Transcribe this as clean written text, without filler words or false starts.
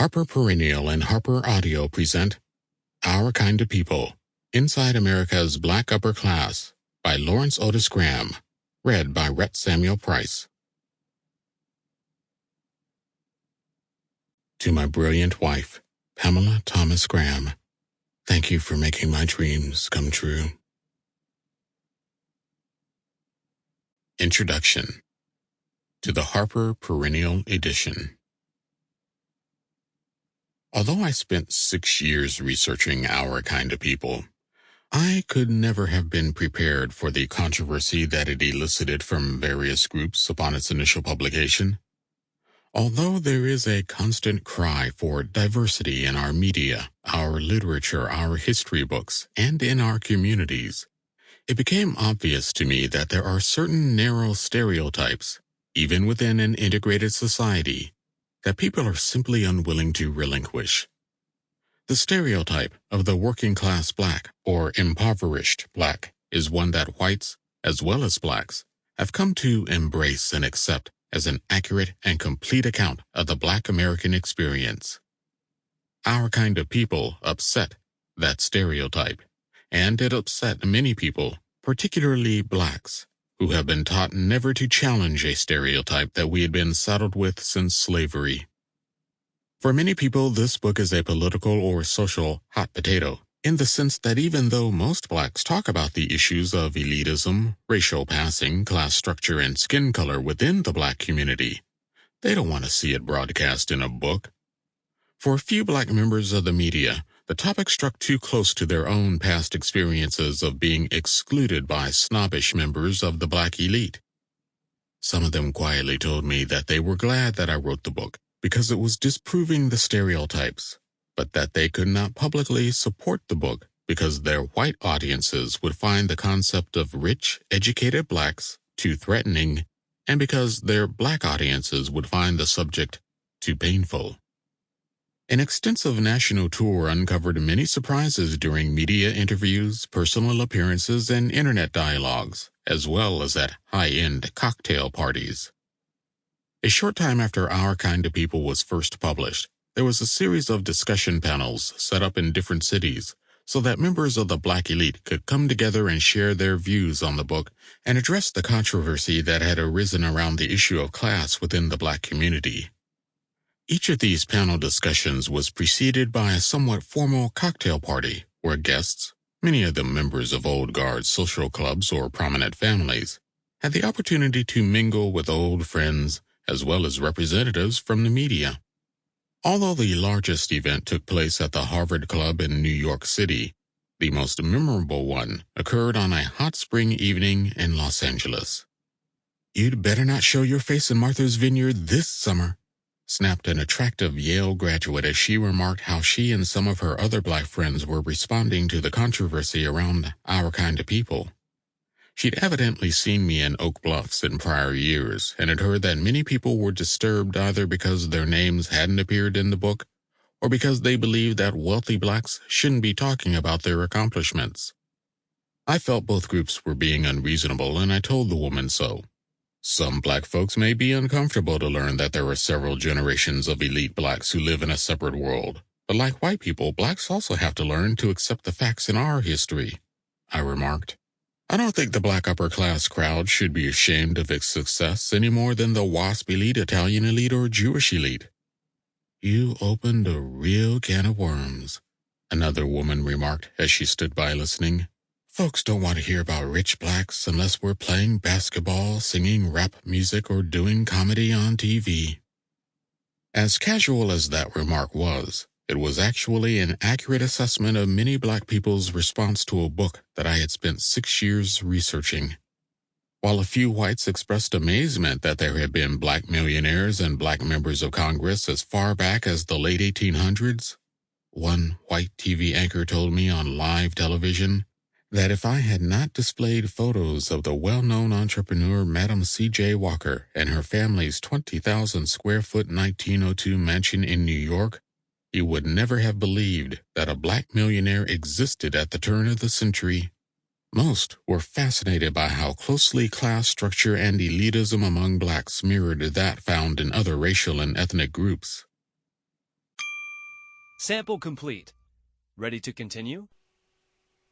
Harper Perennial and HarperAudio present Our Kind of People, Inside America's Black Upper Class by Lawrence Otis Graham, read by Rhett Samuel Price. To my brilliant wife, Pamela Thomas Graham, thank you for making my dreams come true. Introduction to the Harper Perennial Edition. Although I spent 6 years researching Our Kind of People, I could never have been prepared for the controversy that it elicited from various groups upon its initial publication. Although there is a constant cry for diversity in our media, our literature, our history books, and in our communities, it became obvious to me that there are certain narrow stereotypes, even within an integrated society, that people are simply unwilling to relinquish. The stereotype of the working-class black or impoverished black is one that whites, as well as blacks, have come to embrace and accept as an accurate and complete account of the Black American experience. Our Kind of People upset that stereotype, and it upset many people, particularly blacks, who have been taught never to challenge a stereotype that we had been saddled with since slavery. For many people, this book is a political or social hot potato, in the sense that even though most blacks talk about the issues of elitism, racial passing, class structure, and skin color within the black community, they don't want to see it broadcast in a book. For a few black members of the media, the topic struck too close to their own past experiences of being excluded by snobbish members of the black elite. Some of them quietly told me that they were glad that I wrote the book because it was disproving the stereotypes, but that they could not publicly support the book because their white audiences would find the concept of rich, educated blacks too threatening, and because their black audiences would find the subject too painful. An extensive national tour uncovered many surprises during media interviews, personal appearances, and internet dialogues, as well as at high-end cocktail parties. A short time after Our Kind of People was first published, there was a series of discussion panels set up in different cities so that members of the black elite could come together and share their views on the book and address the controversy that had arisen around the issue of class within the black community. Each of these panel discussions was preceded by a somewhat formal cocktail party where guests, many of them members of old guard social clubs or prominent families, had the opportunity to mingle with old friends as well as representatives from the media. Although the largest event took place at the Harvard Club in New York City, the most memorable one occurred on a hot spring evening in Los Angeles. "You'd better not show your face in Martha's Vineyard this summer," snapped an attractive Yale graduate as she remarked how she and some of her other black friends were responding to the controversy around Our Kind of People. She'd evidently seen me in Oak Bluffs in prior years and had heard that many people were disturbed either because their names hadn't appeared in the book or because they believed that wealthy blacks shouldn't be talking about their accomplishments. I felt both groups were being unreasonable, and I told the woman so. Some black folks may be uncomfortable to learn that there are several generations of elite blacks who live in a separate world, but like white people, blacks also have to learn to accept the facts in our history, I remarked. I don't think the black upper-class crowd should be ashamed of its success any more than the WASP elite, Italian elite, or Jewish elite. You opened a real can of worms, another woman remarked as she stood by listening. Folks don't want to hear about rich blacks unless we're playing basketball, singing rap music, or doing comedy on TV. As casual as that remark was, it was actually an accurate assessment of many black people's response to a book that I had spent 6 years researching. While a few whites expressed amazement that there had been black millionaires and black members of Congress as far back as the late 1800s, one white TV anchor told me on live television that if I had not displayed photos of the well-known entrepreneur Madam C.J. Walker and her family's 20,000 square foot 1902 mansion in New York, he would never have believed that a black millionaire existed at the turn of the century. Most were fascinated by how closely class structure and elitism among blacks mirrored that found in other racial and ethnic groups. Sample complete. Ready to continue?